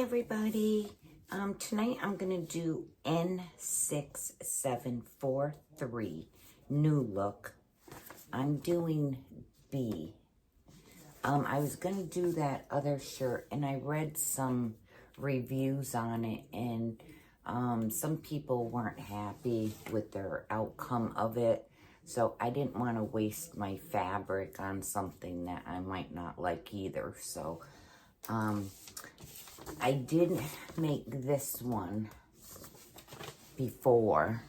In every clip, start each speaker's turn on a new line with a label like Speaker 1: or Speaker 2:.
Speaker 1: everybody. Tonight I'm gonna do N6743, new look. I'm doing B. I was gonna do that other shirt and I read some reviews on it and some people weren't happy with their outcome of it. So I didn't want to waste my fabric on something that I might not like either. So I did make this one before.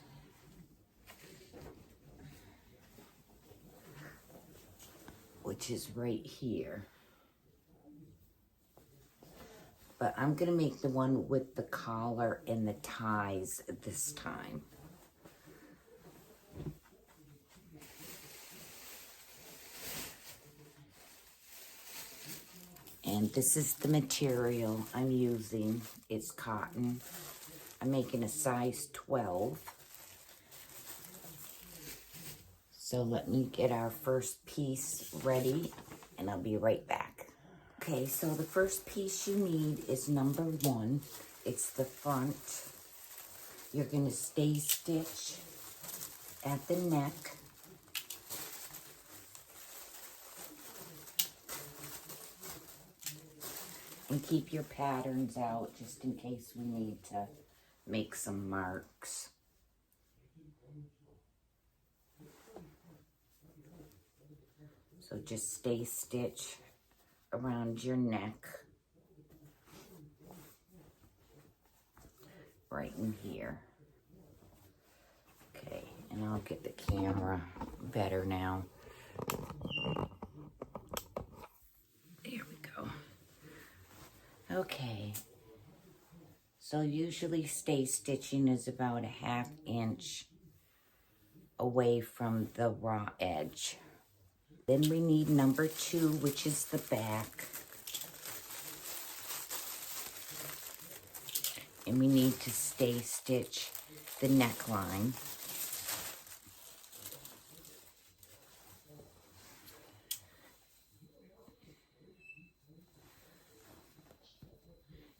Speaker 1: Which is right here. But I'm gonna make the one with the collar and the ties this time. And this is the material I'm using. It's cotton. I'm making a size 12. So let me get our first piece ready and I'll be right back. Okay, so the first piece you need is number 1. It's the front. You're gonna stay stitch at the neck. And keep your patterns out just in case we need to make some marks. So just stay stitch around your neck. Right in here. Okay, and I'll get the camera better now. There we go. Okay, so usually stay stitching is about a 1/2 inch away from the raw edge. Then we need number 2, which is the back. And we need to stay stitch the neckline.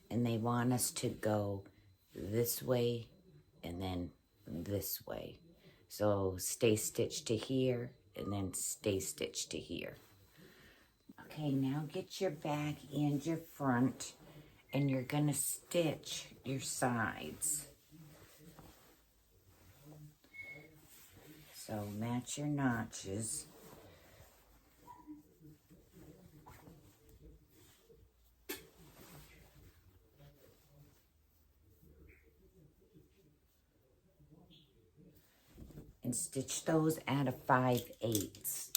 Speaker 1: And they want us to go this way and then this way. So stay stitched to here and then stay stitched to here. Okay, now get your back and your front and you're gonna stitch your sides. So match your notches. And stitch those at a 5/8.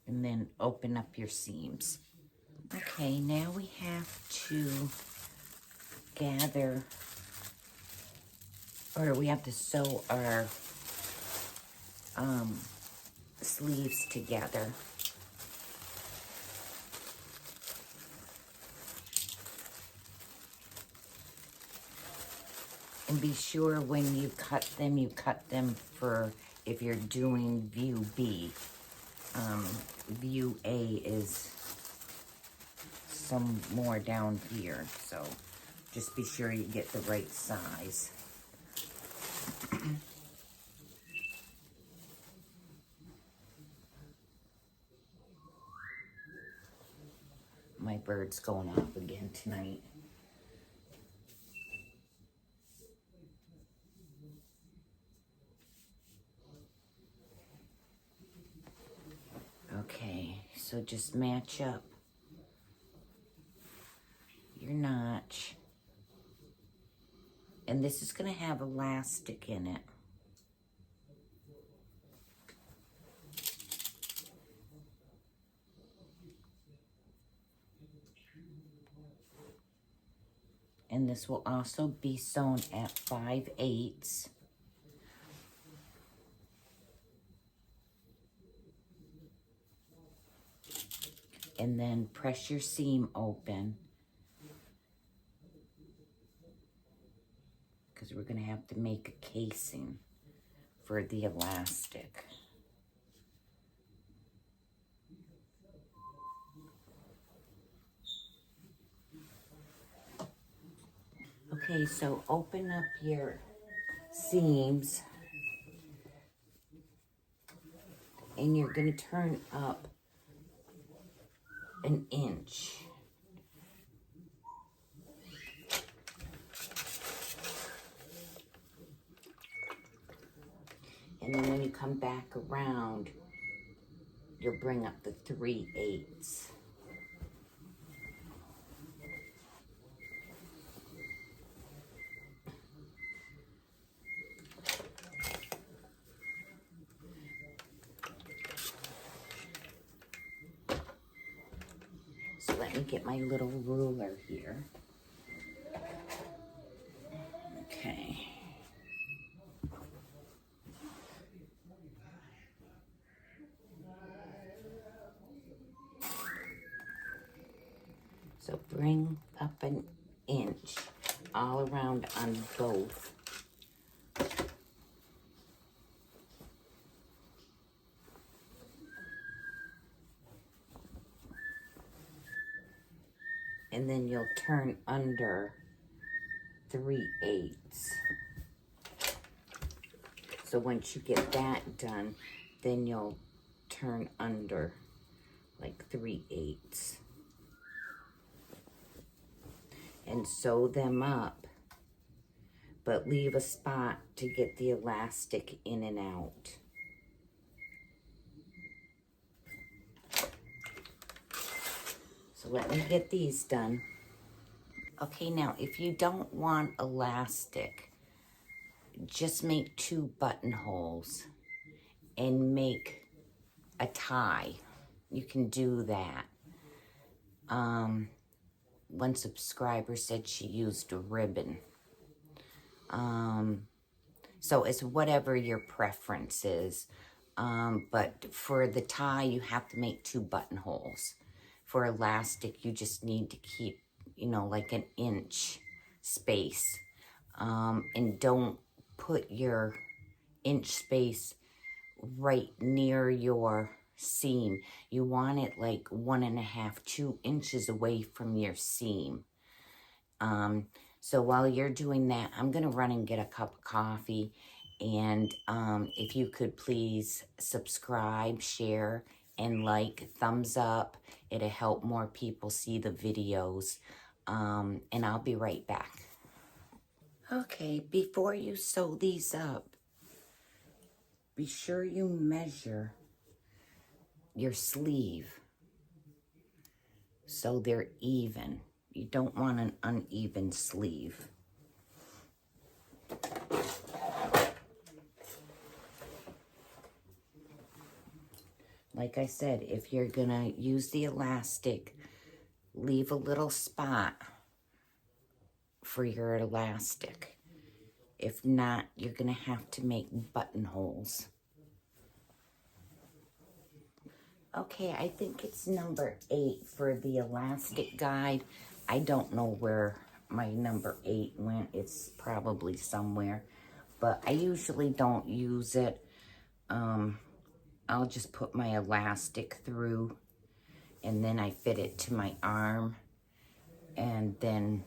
Speaker 1: And then open up your seams. Okay, now we have to gather, or we have to sew our sleeves together. And be sure when you cut them for if you're doing view B. View A is some more down here, so just be sure you get the right size. My bird's going off again tonight. Okay, so just match up your notch. And this is going to have elastic in it. And this will also be sewn at 5/8. And then press your seam open, because we're going to have to make a casing for the elastic. Okay, so open up your seams and you're going to turn up an inch. And then when you come back around, you'll bring up the 3/8. So let me get my little ruler here. Okay. So bring up an inch all around on both. And then you'll turn under 3/8. So once you get that done, then you'll turn under like 3/8. And sew them up, but leave a spot to get the elastic in and out. So let me get these done. Okay, now if you don't want elastic, just make 2 buttonholes and make a tie. You can do that. One subscriber said she used a ribbon. So it's whatever your preference is. But for the tie, you have to make 2 buttonholes. For elastic, you just need to keep, you know, like an inch space. And don't put your inch space right near your seam. You want it like 1.5, 2 inches away from your seam. So while you're doing that, I'm gonna run and get a cup of coffee. And if you could please subscribe, share, and like, thumbs up. It'll help more people see the videos. And I'll be right back. Okay, before you sew these up, be sure you measure your sleeve so they're even. You don't want an uneven sleeve. Like I said, if you're gonna use the elastic, leave a little spot for your elastic. If not, you're gonna have to make buttonholes. Okay, I think it's number 8 for the elastic guide. I don't know where my number 8 went. It's probably somewhere, but I usually don't use it. I'll just put my elastic through and then I fit it to my arm, and then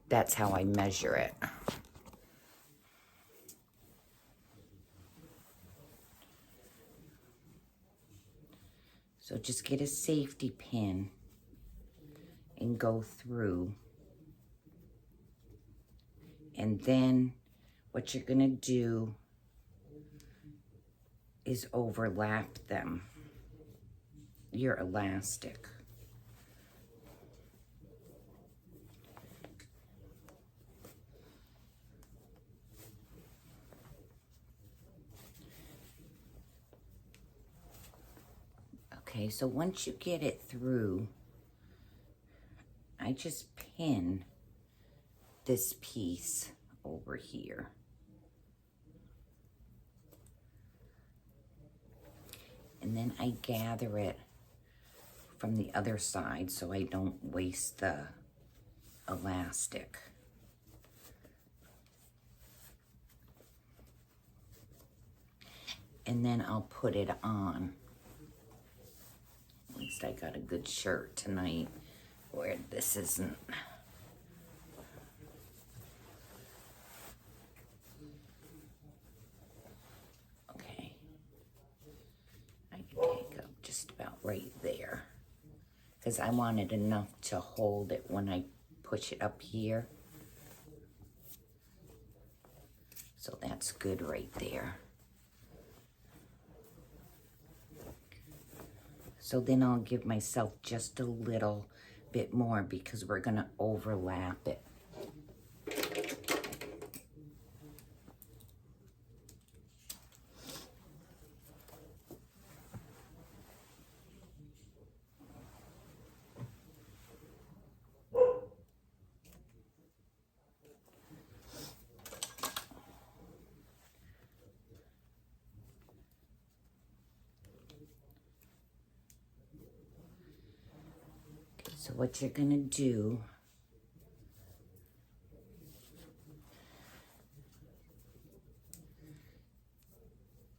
Speaker 1: that's how I measure it. So just get a safety pin and go through. And then what you're gonna do is overlap them, your elastic. Okay, so once you get it through, I just pin this piece over here. And then I gather it from the other side so I don't waste the elastic. And then I'll put it on. At least I got a good shirt tonight where this isn't. because I wanted enough to hold it when I push it up here. So that's good right there. So then I'll give myself just a little bit more because we're gonna overlap it. So what you're gonna do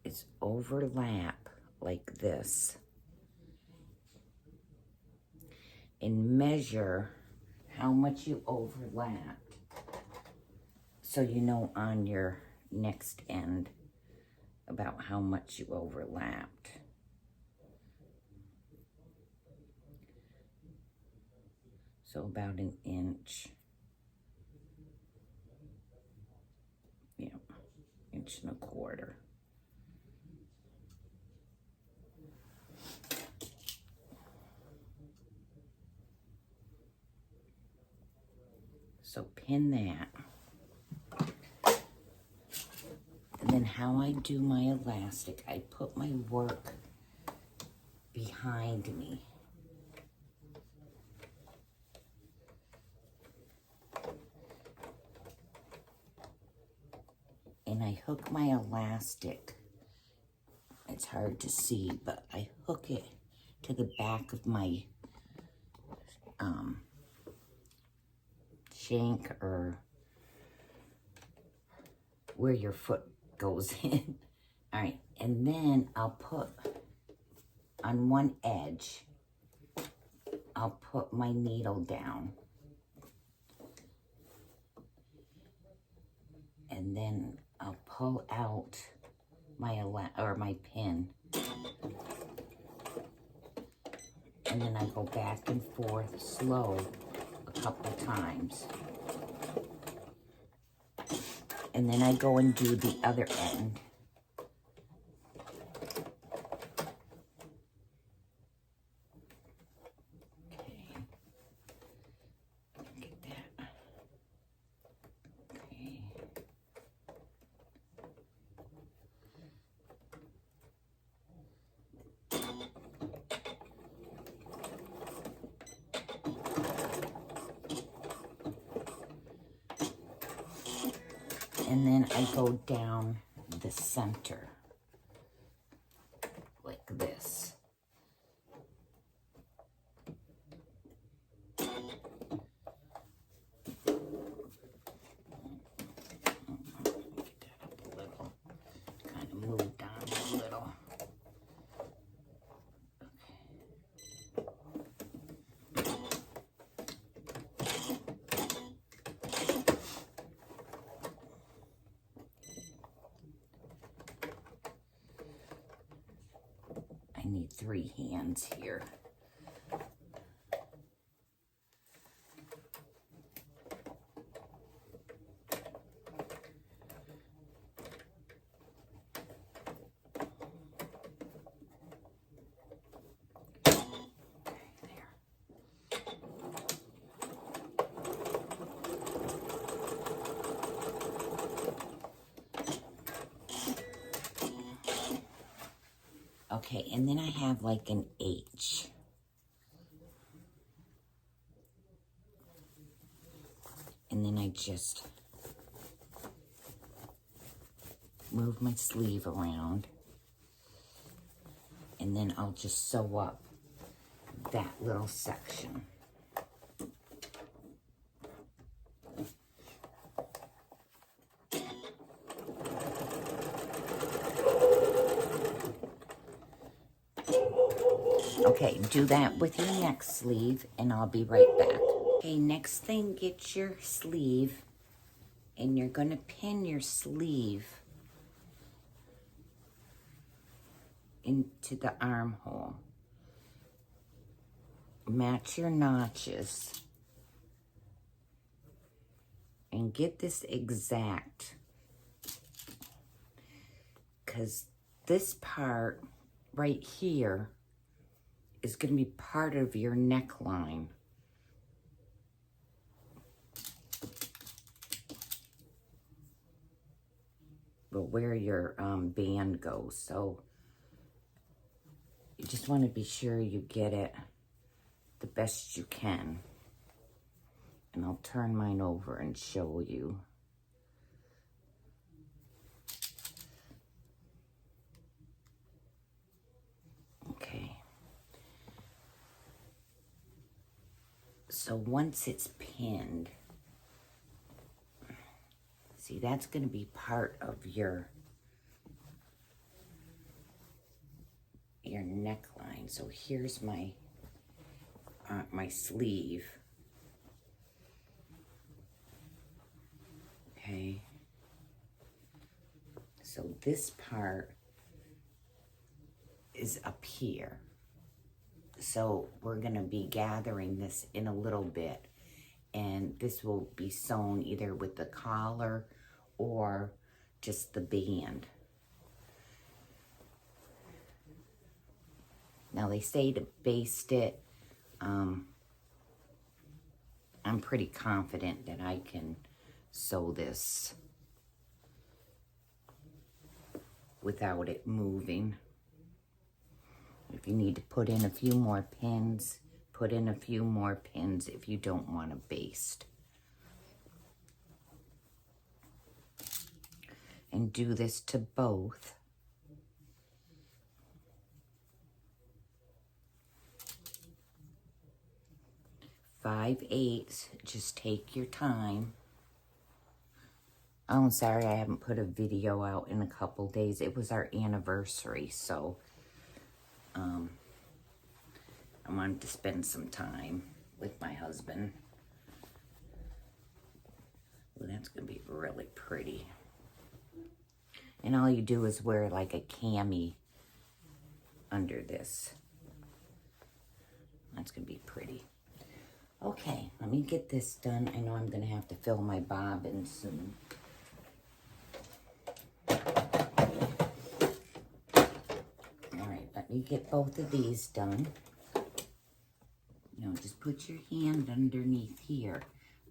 Speaker 1: is overlap like this and measure how much you overlapped so you know on your next end about how much you overlapped. So about an inch. Yeah, inch and a quarter. So pin that. And then how I do my elastic, I put my work behind me. And I hook my elastic. It's hard to see, but I hook it to the back of my shank, or where your foot goes in. All right, and then I'll put on one edge, I'll put my needle down. And then I'll pull out my pin. And then I go back and forth slow a couple times. And then I go and do the other end. Okay. Get that. Okay. And then I go down the center, like this. Get that up a little, kind of move down a little. I need 3 hands here. Okay, and then I have like an H. And then I just move my sleeve around. And then I'll just sew up that little section. Okay, do that with your next sleeve, and I'll be right back. Okay, next thing, get your sleeve, and you're gonna pin your sleeve into the armhole. match your notches and get this exact, because this part right here is going to be part of your neckline. But where your band goes. So you just want to be sure you get it the best you can. And I'll turn mine over and show you. Okay. So once it's pinned, see, that's going to be part of your neckline. So here's my my sleeve. Okay. So this part is up here. So we're going to be gathering this in a little bit, and this will be sewn either with the collar or just the band. Now they say to baste it. I'm pretty confident that I can sew this without it moving. If you need to put in a few more pins, put in a few more pins if you don't want to baste. And do this to both. Five eighths, just take your time. Oh, I'm sorry, I haven't put a video out in a couple days. It was our anniversary, so I wanted to spend some time with my husband. Well, that's gonna be really pretty. And all you do is wear like a cami under this. That's gonna be pretty. Okay, let me get this done. I know I'm gonna have to fill my bobbin soon. All right, let me get both of these done. Now just put your hand underneath here.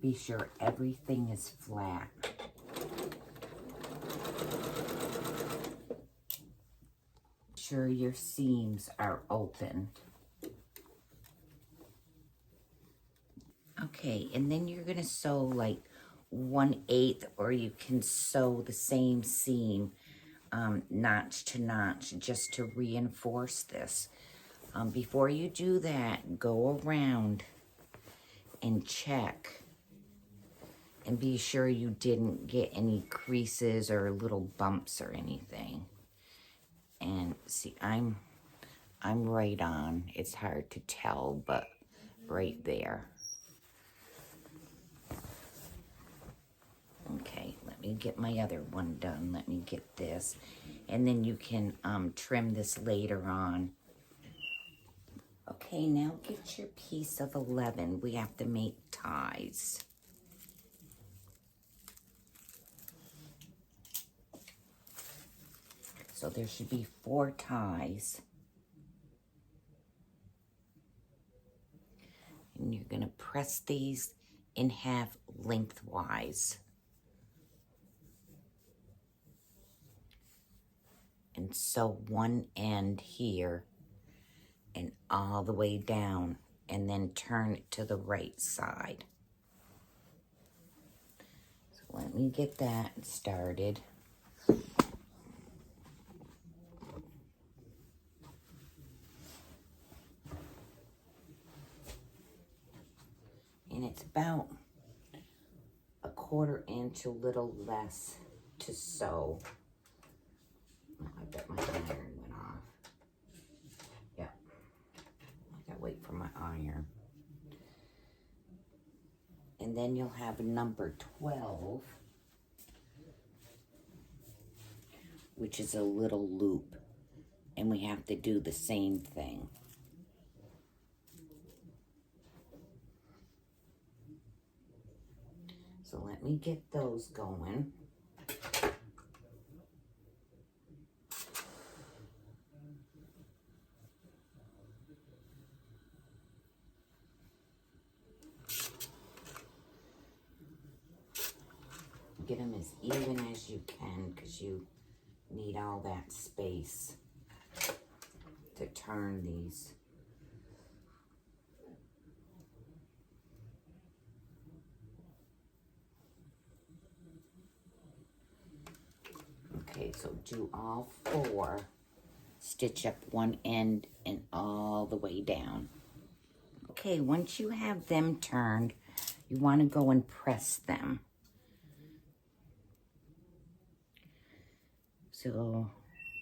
Speaker 1: Be sure everything is flat. Sure your seams are open. Okay, and then you're gonna sew like 1/8, or you can sew the same seam notch to notch just to reinforce this. Before you do that, go around and check and be sure you didn't get any creases or little bumps or anything. And see, I'm right on. It's hard to tell, but right there. Okay, let me get my other one done. Let me get this. And then you can trim this later on. Okay, now get your piece of 11. We have to make ties. So there should be 4 ties. And you're gonna press these in half lengthwise. And sew one end here and all the way down, and then turn it to the right side. So let me get that started. And it's about a 1/4 inch, a little less to sew. I bet my iron went off. Yep. I gotta wait for my iron. And then you'll have number 12, which is a little loop. And we have to do the same thing. So let me get those going. Get them as even as you can because you need all that space to turn these. Okay, so do all 4. Stitch up one end and all the way down. Okay, once you have them turned, you want to go and press them. So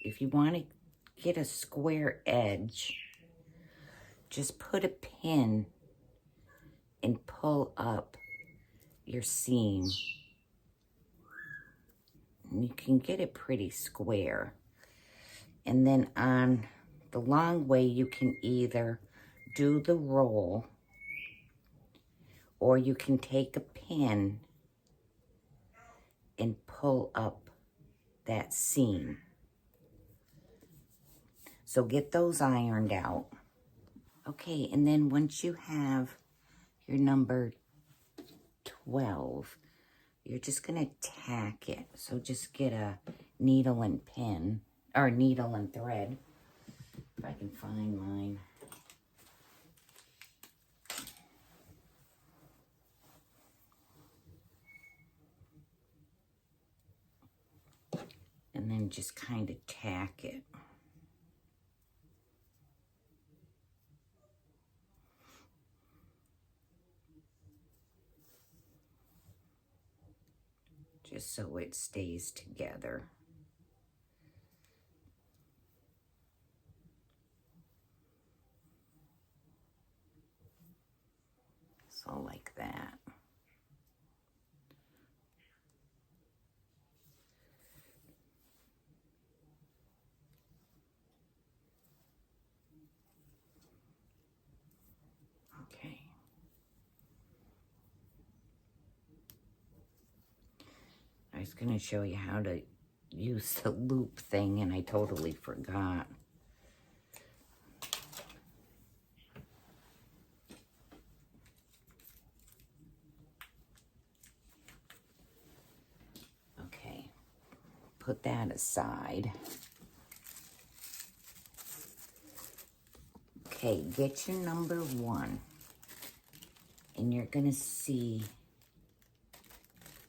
Speaker 1: if you want to get a square edge, just put a pin and pull up your seam. And you can get it pretty square. And then on the long way, you can either do the roll or you can take a pin and pull up that seam. So get those ironed out. Okay, and then once you have your number 12, you're just gonna tack it. So just get a needle and pin, or needle and thread, if I can find mine. And then just kind of tack it. Just so it stays together. So like that. Okay. I was going to show you how to use the loop thing, and I totally forgot. Okay, put that aside. Okay, get your number 1, and you're going to see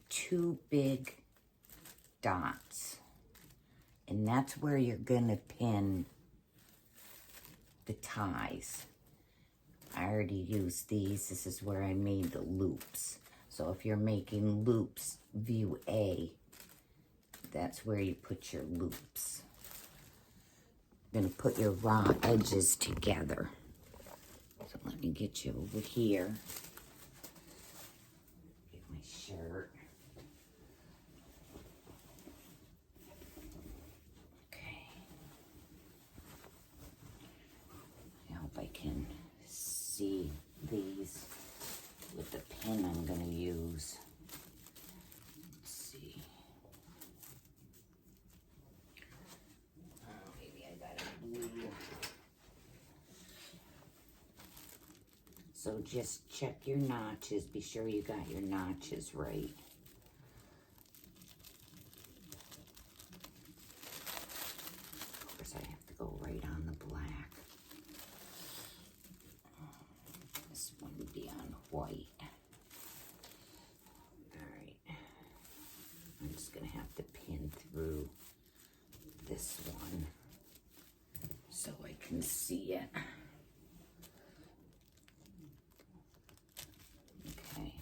Speaker 1: 2 big dots, and that's where you're going to pin the ties. I already used these. This is where I made the loops. So if you're making loops, view A, that's where you put your loops. You're going to put your raw edges together. So let me get you over here. Get my shirt. Okay. I hope I can see these with the pen I'm going to use. Let's see. Maybe I got a blue. So just check your notches. Be sure you got your notches right. Of course, I have to go right on the black. This one would be on white. Alright. I'm just going to have to pin through this one so I can see it. Okay.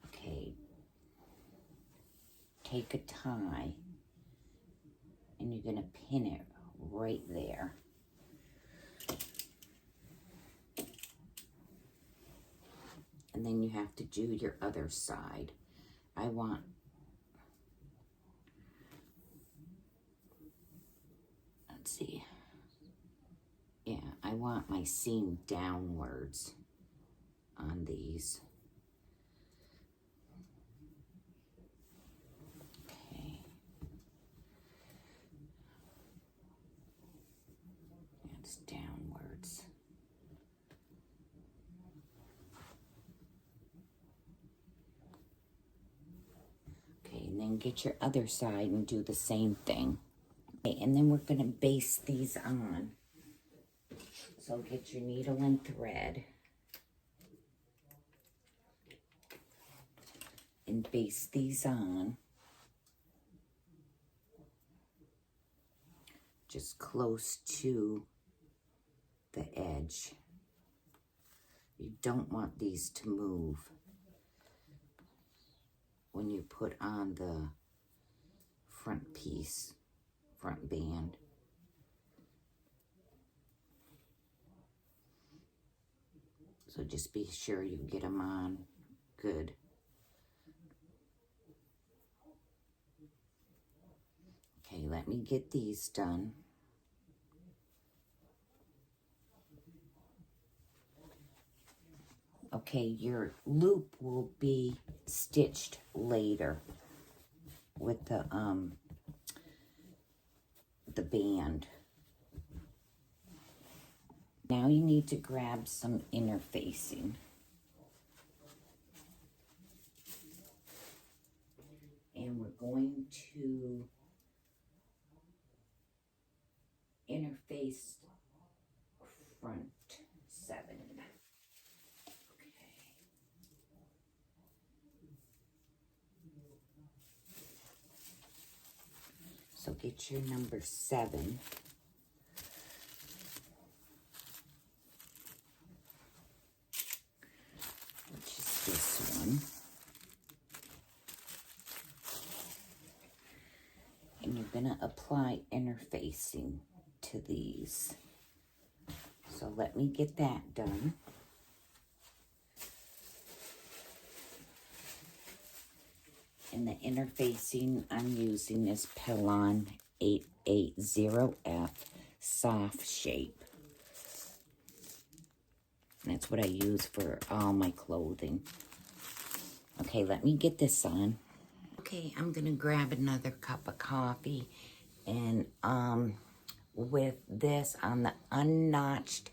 Speaker 1: Okay. Take a tie and you're going to pin it right there. And And then you have to do your other side. I want, let's see. Yeah, I want my seam downwards on these. Okay. It's downwards. Okay, and then get your other side and do the same thing. Okay, and then we're gonna baste these on. So get your needle and thread and baste these on just close to the edge. You don't want these to move when you put on the front piece, front band. So just be sure you get them on good. Okay, let me get these done. Okay, your loop will be stitched later with the band. Now you need to grab some interfacing. And we're going to interface front 7. Okay. So get your number 7. Which is this one. And you're going to apply interfacing to these. So let me get that done. And the interfacing I'm using is Pellon 880F Soft Shape. And that's what I use for all my clothing. Okay, let me get this on. Okay, I'm gonna grab another cup of coffee, and with this on the unnotched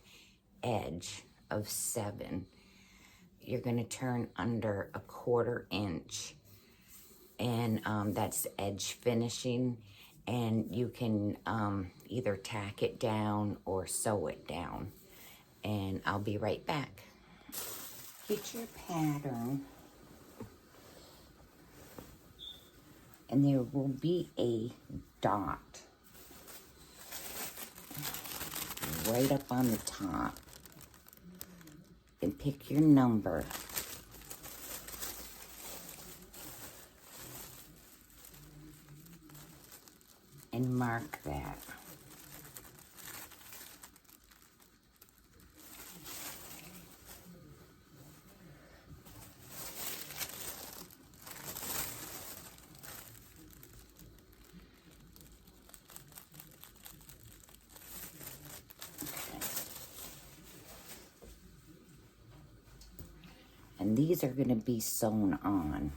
Speaker 1: edge of 7, you're gonna turn under a 1/4 inch, and that's edge finishing, and you can either tack it down or sew it down, and I'll be right back. Get your pattern. And there will be a dot right up on the top. And pick your number. And mark that. And these are going to be sewn on.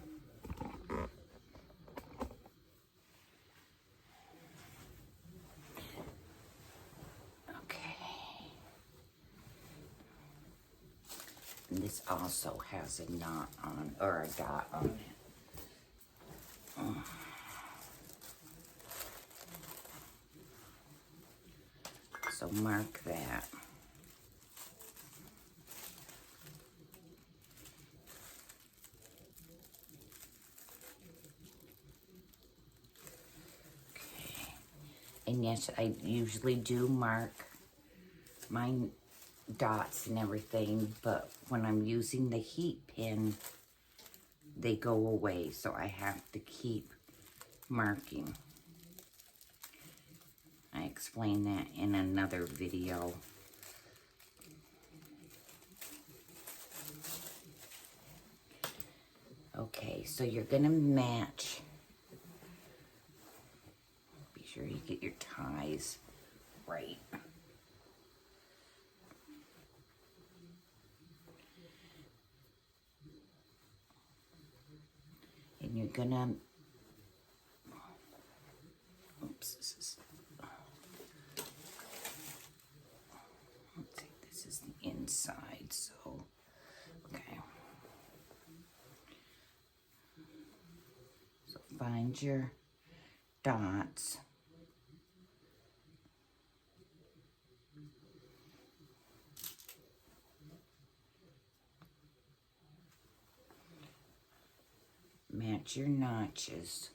Speaker 1: Okay. And this also has a knot on, or a dot on it. So mark that. And yes, I usually do mark my dots and everything, but when I'm using the heat pin, they go away, so I have to keep marking. I explain that in another video. Okay, so you're gonna match. Be sure you get your ties right. And you're gonna, oops, this is, let's see, this is the inside, so, okay. So find your dots. Match your notches.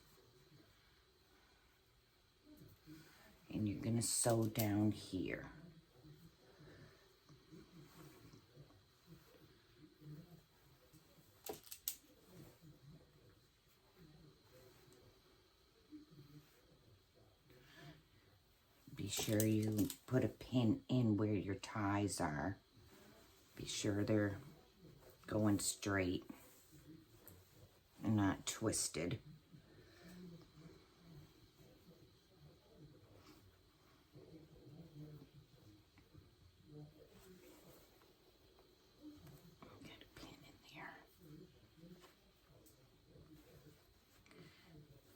Speaker 1: And you're gonna sew down here. Be sure you put a pin in where your ties are. Be sure they're going straight and not twisted. Get a pin in there.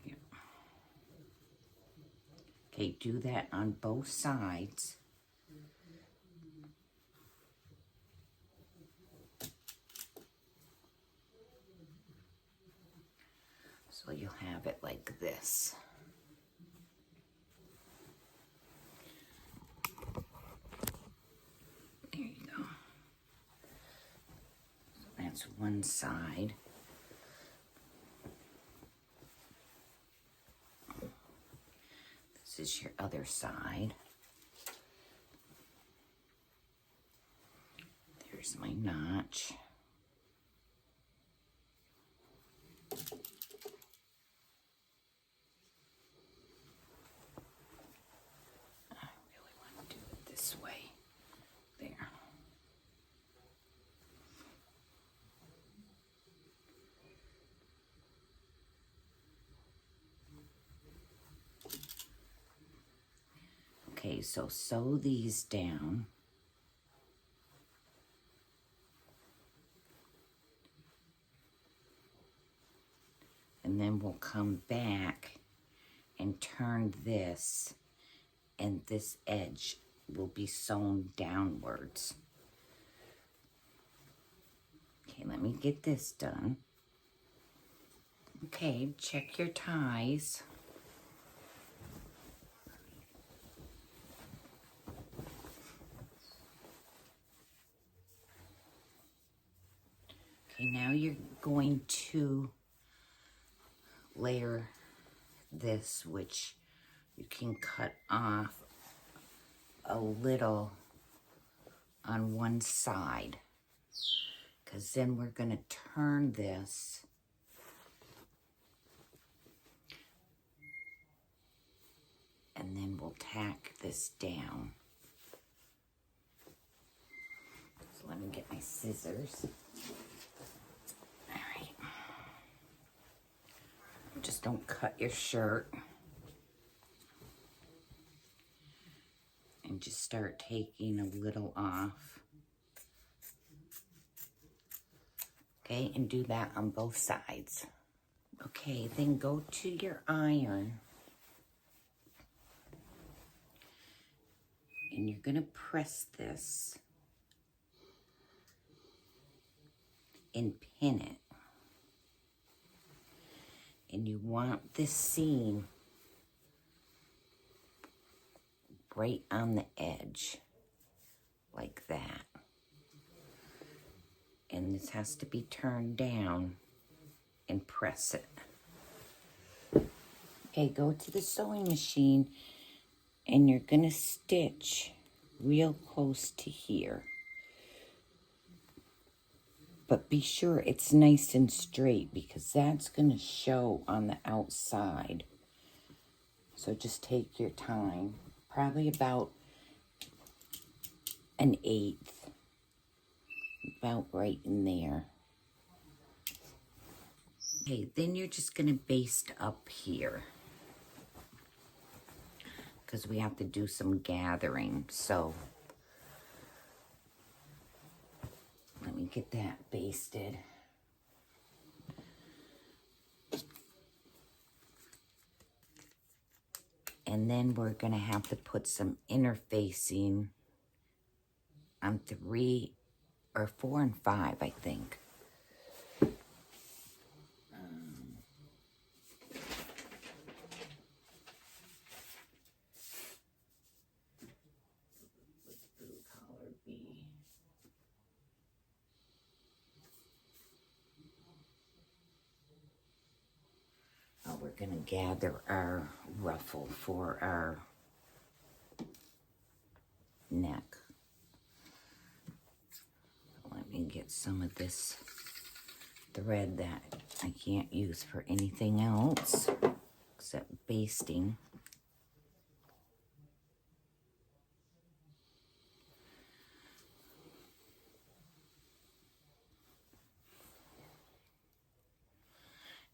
Speaker 1: Yep. Okay, do that on both sides. So you'll have it like this. There you go. So that's one side. This is your other side. There's my notch. I really want to do it this way. There. Okay, so sew these down. And then we'll come back and turn this, and this edge will be sewn downwards. Okay, let me get this done. Okay, check your ties. Okay, now you're going to layer this, which you can cut off a little on one side, because then we're going to turn this and then we'll tack this down. So let me get my scissors. All right. Just don't cut your shirt. And just start taking a little off. Okay, and do that on both sides. Okay, then go to your iron. And you're gonna press this and pin it. And you want this seam right on the edge, like that. And this has to be turned down and press it. Okay, go to the sewing machine and you're gonna stitch real close to here. But be sure it's nice and straight, because that's gonna show on the outside. So just take your time, probably about an 1/8, about right in there. Okay, then you're just gonna baste up here, because we have to do some gathering. So let me get that basted. And then we're gonna have to put some interfacing on 3 or 4 and 5, I think. Blue collar B. Oh, we're gonna gather our ruffle for our neck. Let me get some of this thread that I can't use for anything else except basting.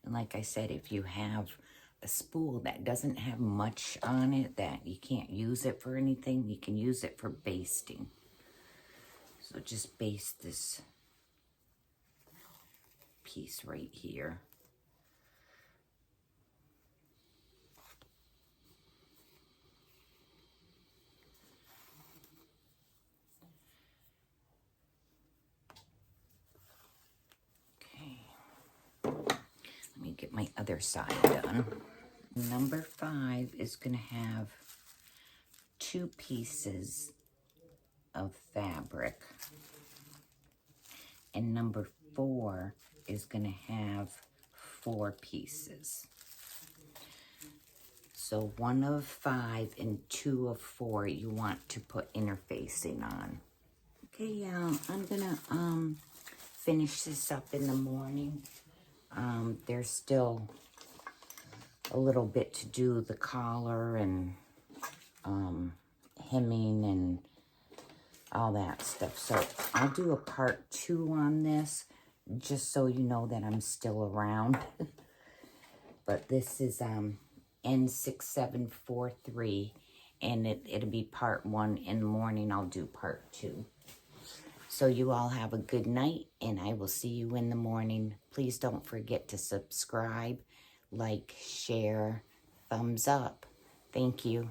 Speaker 1: And like I said, if you have a spool that doesn't have much on it, that you can't use it for anything, you can use it for basting. So just baste this piece right here. Okay. Let me get my other side done. Number 5 is going to have 2 pieces of fabric. And number 4 is going to have 4 pieces. So 1 of 5 and 2 of 4 you want to put interfacing on. Okay, I'm gonna finish this up in the morning. There's still a little bit to do, the collar and hemming and all that stuff. So I'll do a part 2 on this, just so you know that I'm still around. But this is N6743, and it'll be part 1. In the morning I'll do part 2. So you all have a good night, and I will see you in the morning. Please don't forget to subscribe, like, share, thumbs up. Thank you.